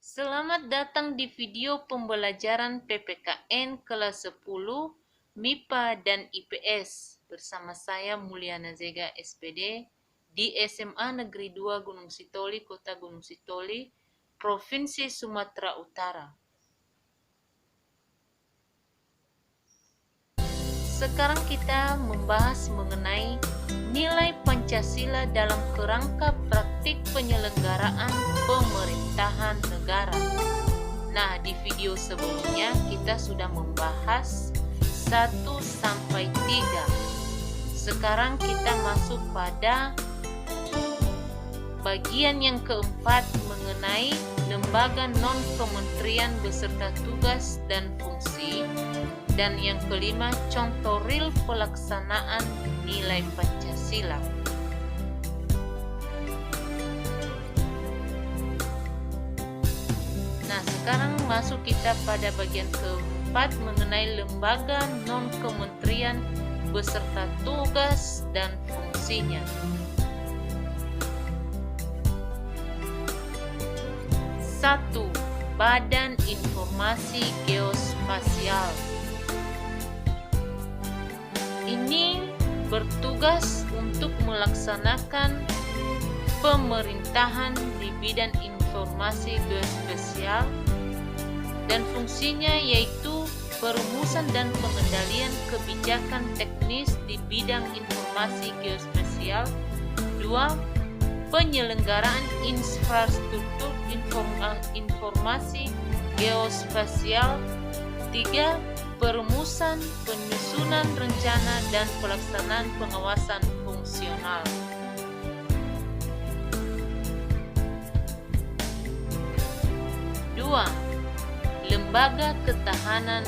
Selamat datang di video pembelajaran PPKN kelas 10 MIPA dan IPS bersama saya Mulyana Zega SPD di SMA Negeri 2 Gunung Sitoli, Kota Gunung Sitoli, Provinsi Sumatera Utara. Sekarang kita membahas mengenai nilai Pancasila dalam kerangka praktik penyelenggaraan pemerintahan negara. Nah, di video sebelumnya kita sudah membahas 1 sampai 3. Sekarang kita masuk pada bagian yang keempat mengenai lembaga non-kementerian beserta tugas dan fungsi. Dan yang kelima, contoh real pelaksanaan nilai Pancasila. Nah, sekarang masuk kita pada bagian keempat mengenai lembaga non-kementerian beserta tugas dan fungsinya. 1. Badan Informasi Geospasial. Ini bertugas untuk melaksanakan pemerintahan di bidang informasi geospasial dan fungsinya yaitu perumusan dan pengendalian kebijakan teknis di bidang informasi geospasial. 2. Penyelenggaraan infrastruktur informasi geospasial. 3. Perumusan, penyusunan rencana, dan pelaksanaan pengawasan fungsional. Dua, Lembaga Ketahanan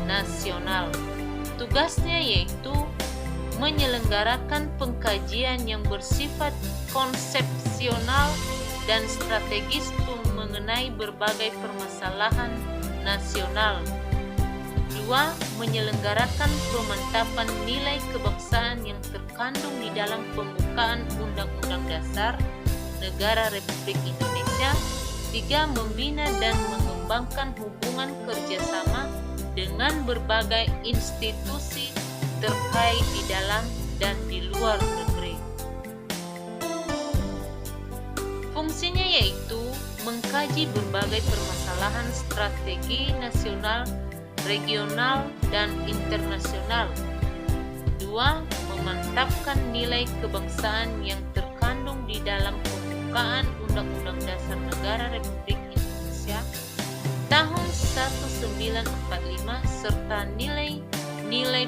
Nasional. Tugasnya yaitu menyelenggarakan pengkajian yang bersifat konsepsional dan strategis mengenai berbagai permasalahan nasional. 2. Menyelenggarakan pemantapan nilai kebangsaan yang terkandung di dalam pembukaan Undang-Undang Dasar Negara Republik Indonesia. 3. Membina dan mengembangkan hubungan kerjasama dengan berbagai institusi terkait di dalam dan di luar negeri. Fungsinya yaitu mengkaji berbagai permasalahan strategi nasional, regional, dan internasional. 2. Memantapkan nilai kebangsaan yang terkandung di dalam pembukaan Undang-Undang Dasar Negara Republik Indonesia tahun 1945 serta nilai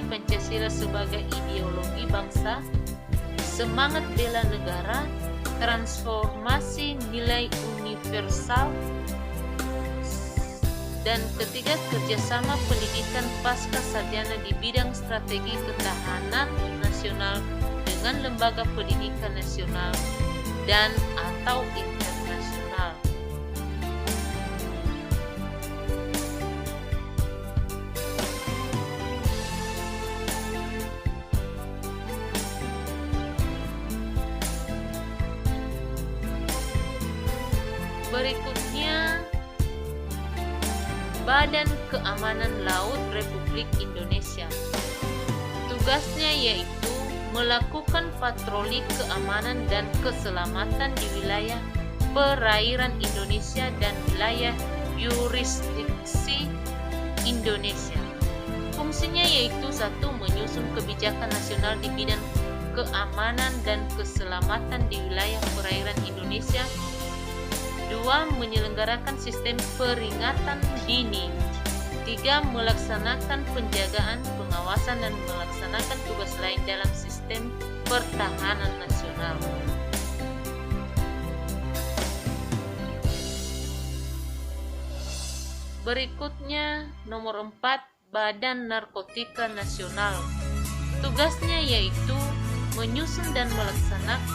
Pancasila sebagai ideologi bangsa, semangat bela negara, transformasi nilai universal. Dan ketiga, kerjasama pendidikan pasca sarjana di bidang strategi ketahanan nasional dengan lembaga pendidikan nasional dan atau internasional. Berikutnya, Badan Keamanan Laut Republik Indonesia. Tugasnya yaitu melakukan patroli keamanan dan keselamatan di wilayah perairan Indonesia dan wilayah yurisdiksi Indonesia. Fungsinya yaitu 1. Menyusun kebijakan nasional di bidang keamanan dan keselamatan di wilayah perairan Indonesia. 2. Menyelenggarakan sistem peringatan dini. 3. Melaksanakan penjagaan, pengawasan, dan melaksanakan tugas lain dalam sistem pertahanan nasional. Berikutnya, nomor 4, Badan Narkotika Nasional. Tugasnya yaitu menyusun dan melaksanakan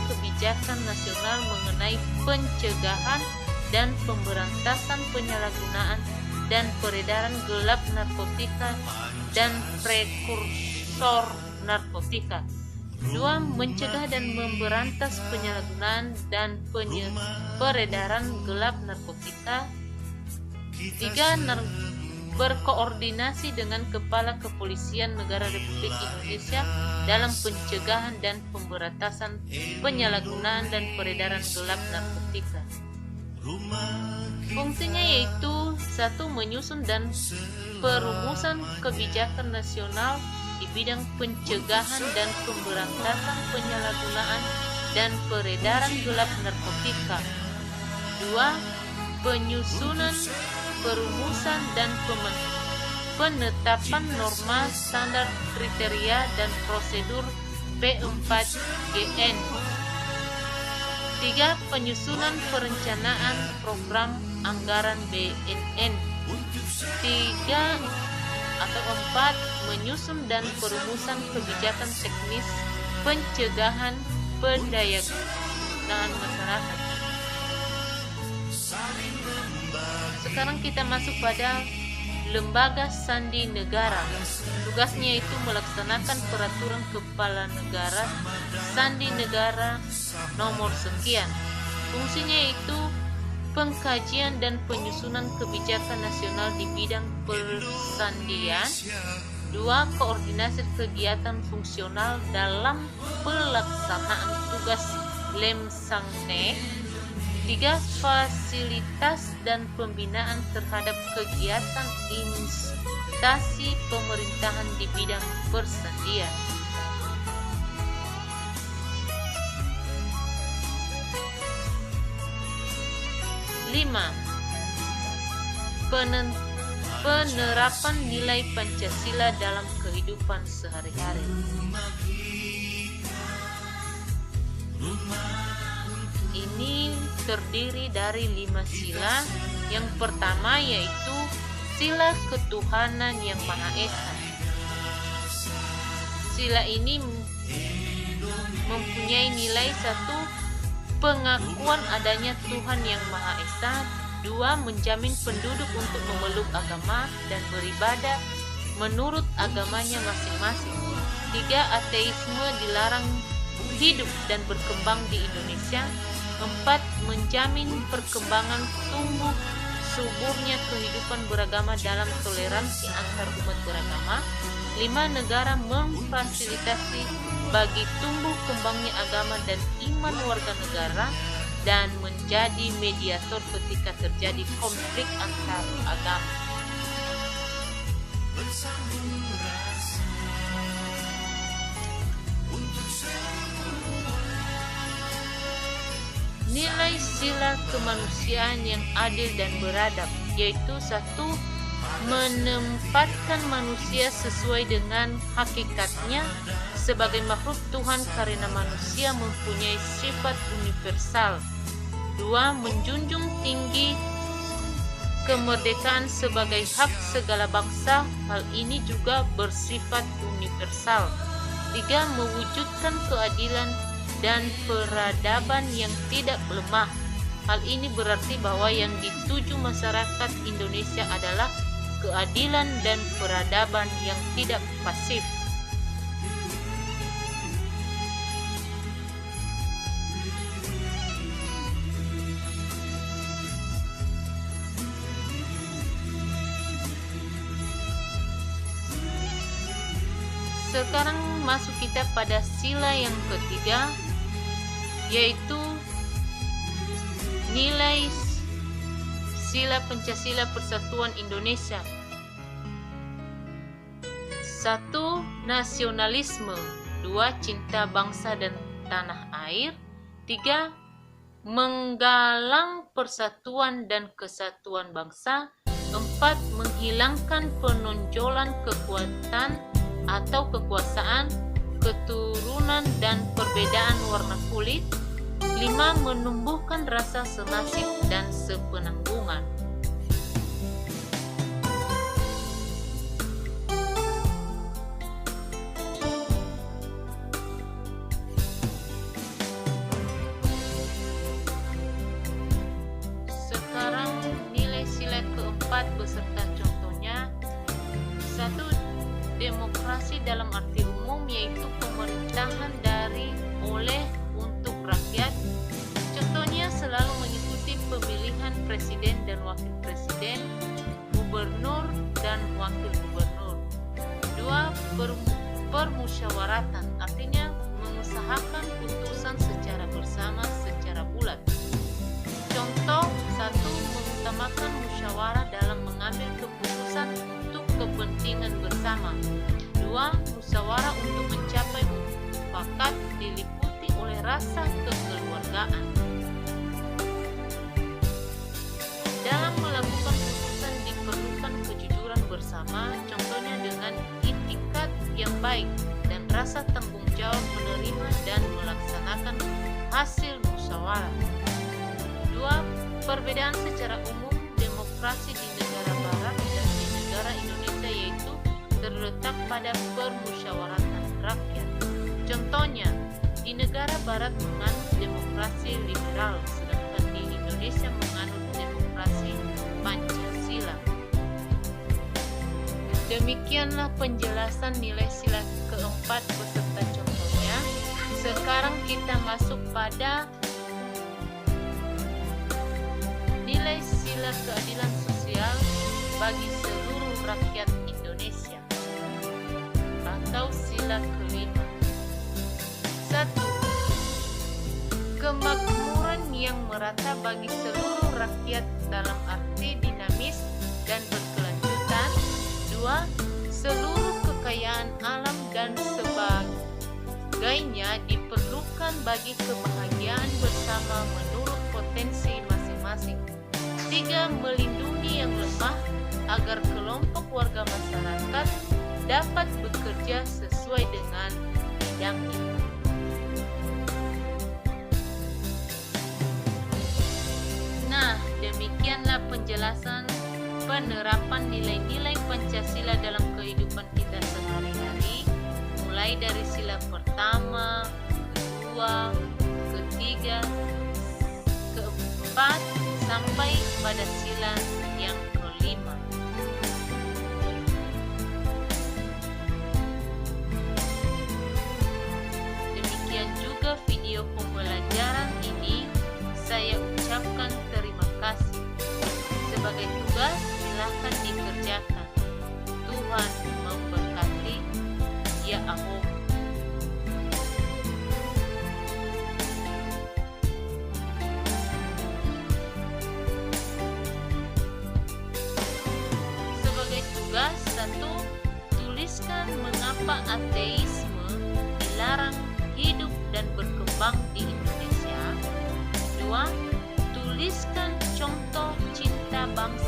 kebijakan nasional mengenai pencegahan dan pemberantasan penyalahgunaan dan peredaran gelap narkotika dan prekursor narkotika. 2. Mencegah dan memberantas penyalahgunaan dan peredaran gelap narkotika. 3. Berkoordinasi dengan Kepala Kepolisian Negara Republik Indonesia dalam pencegahan dan pemberantasan penyalahgunaan dan peredaran gelap narkotika. Fungsinya yaitu 1. Menyusun dan perumusan kebijakan nasional di bidang pencegahan dan pemberantasan penyalahgunaan dan peredaran gelap narkotika. 2. Penyusunan, perumusan, dan penetapan norma, standar, kriteria, dan prosedur P4GN. 3. Penyusunan perencanaan program anggaran BNN. 4. Menyusun dan perumusan kebijakan teknis pencegahan pendayagunaan masyarakat. Sekarang kita masuk pada Lembaga Sandi Negara. Tugasnya itu melaksanakan peraturan Kepala Negara Sandi Negara nomor sekian. Fungsinya itu pengkajian dan penyusunan kebijakan nasional di bidang persandian. 2. Koordinasi kegiatan fungsional dalam pelaksanaan tugas Lemsangnek. 3. Fasilitas dan pembinaan terhadap kegiatan instansi pemerintahan di bidang persandian. Penerapan nilai Pancasila dalam kehidupan sehari-hari. Ini terdiri dari 5 sila. Yang pertama yaitu sila ketuhanan yang Maha Esa. Sila ini mempunyai nilai 1. Pengakuan adanya Tuhan yang Maha Esa. 2. Menjamin penduduk untuk memeluk agama dan beribadah menurut agamanya masing-masing. 3. Ateisme dilarang hidup dan berkembang di Indonesia. 4. Menjamin perkembangan tumbuh suburnya kehidupan beragama dalam toleransi antar umat beragama. 5. Negara memfasilitasi bagi tumbuh kembangnya agama dan iman warga negara dan menjadi mediator ketika terjadi konflik antar agama. Nilai sila kemanusiaan yang adil dan beradab, yaitu 1. Menempatkan manusia sesuai dengan hakikatnya sebagai makhluk Tuhan karena manusia mempunyai sifat universal. 2. Menjunjung tinggi kemerdekaan sebagai hak segala bangsa, hal ini juga bersifat universal. 3. Mewujudkan keadilan dan peradaban yang tidak lemah. Hal ini berarti bahwa yang dituju masyarakat Indonesia adalah keadilan dan peradaban yang tidak pasif. Sekarang masuk kita pada sila yang ketiga, yaitu nilai sila Pancasila Persatuan Indonesia. 1. Nasionalisme. 2. Cinta bangsa dan tanah air. 3. Menggalang persatuan dan kesatuan bangsa. 4. Menghilangkan penonjolan kekuatan atau kekuasaan, keturunan dan perbedaan warna kulit. 5. Menumbuhkan rasa senasib dan sepenanggungan. Sekarang nilai sila keempat beserta contohnya. 1. Demokrasi dalam arti umum, yaitu pemerintahan dan oleh untuk rakyat. Contohnya selalu mengikuti pemilihan presiden dan wakil presiden, gubernur dan wakil gubernur. 2. Permusyawaratan, artinya mengusahakan putusan secara bersama secara bulat. Contoh 1. Mengutamakan musyawarah dalam mengambil keputusan untuk kepentingan bersama. 2. Musyawarah untuk mencapai mufakat diliputi oleh rasa kekeluargaan. Dalam melakukan putusan diperlukan kejujuran bersama, contohnya dengan itikat yang baik dan rasa tanggung jawab menerima dan melaksanakan hasil musyawarah. 2. Perbedaan secara umum demokrasi di negara barat dan di negara Indonesia yaitu terletak pada permusyawaratan rakyat. Contohnya, di negara barat menganut demokrasi liberal, sedangkan di Indonesia menganut demokrasi Pancasila. Demikianlah penjelasan nilai sila keempat beserta contohnya. Sekarang kita masuk pada nilai sila keadilan sosial bagi seluruh rakyat Indonesia atau sila kelima. 1. Kemakmuran yang merata bagi seluruh rakyat dalam arti dinamis dan berkelanjutan. 2. Seluruh kekayaan alam dan sebagainya diperlukan bagi kebahagiaan bersama menurut potensi masing-masing. 3. Melindungi yang lemah agar kelompok warga masyarakat dapat bekerja sesuai dengan bidangnya. Nah, demikianlah penjelasan penerapan nilai-nilai Pancasila dalam kehidupan kita sehari-hari, mulai dari sila pertama, kedua, ketiga, keempat, sampai pada sila yang kelima. Demikian juga video pembelajaran ini, saya ucapkan terima kasih. Sebagai tugas, silakan dikerjakan. Tuhan memberkati. Ya Amin. Sebagai tugas 1, tuliskan mengapa ateisme dilarang hidup dan berkembang di Indonesia. 2. Tuliskan contoh cinta bangsa